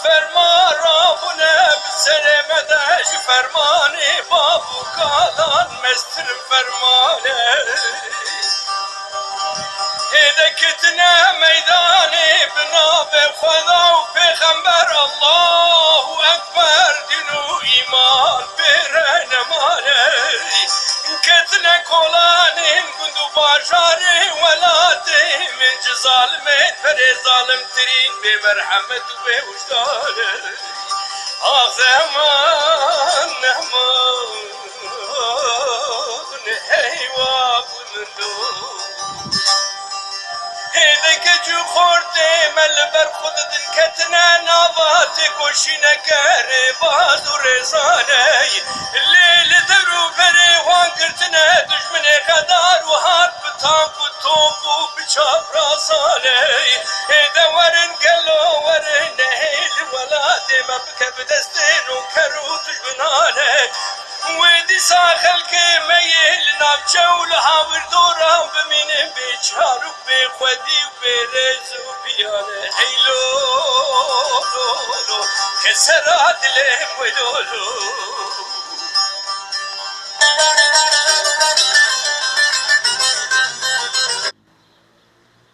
فرما رابونه بسرمده فرمانی بابو کالان مستر فرمانه هيدا كتنا ميداني بناب خدا وبيغمبر الله أكبر دينو إيمان بيرن مالي كتنا كولاني قندو باشاري ولادي من جظالمين فري ظالم ترين بمرحمة وبوجداني زمان نهمان هيوا بندو هيدك جو خورده مل بر خودت کتنه نوات کشینه کره باز و رزانه لیل درو بره وان کرتنه دشمن قدار و هات بتاک و توپ و بچاپ راسانه هیده ورن گلو ورن هیل ولاده ما بکب دستین و کرو دشمنانه ويدي ساخل كميل نابچه و لحاور دورم بمینم بیچار و بخودی و برز و بیانه حیلو کسرا دلم ولولو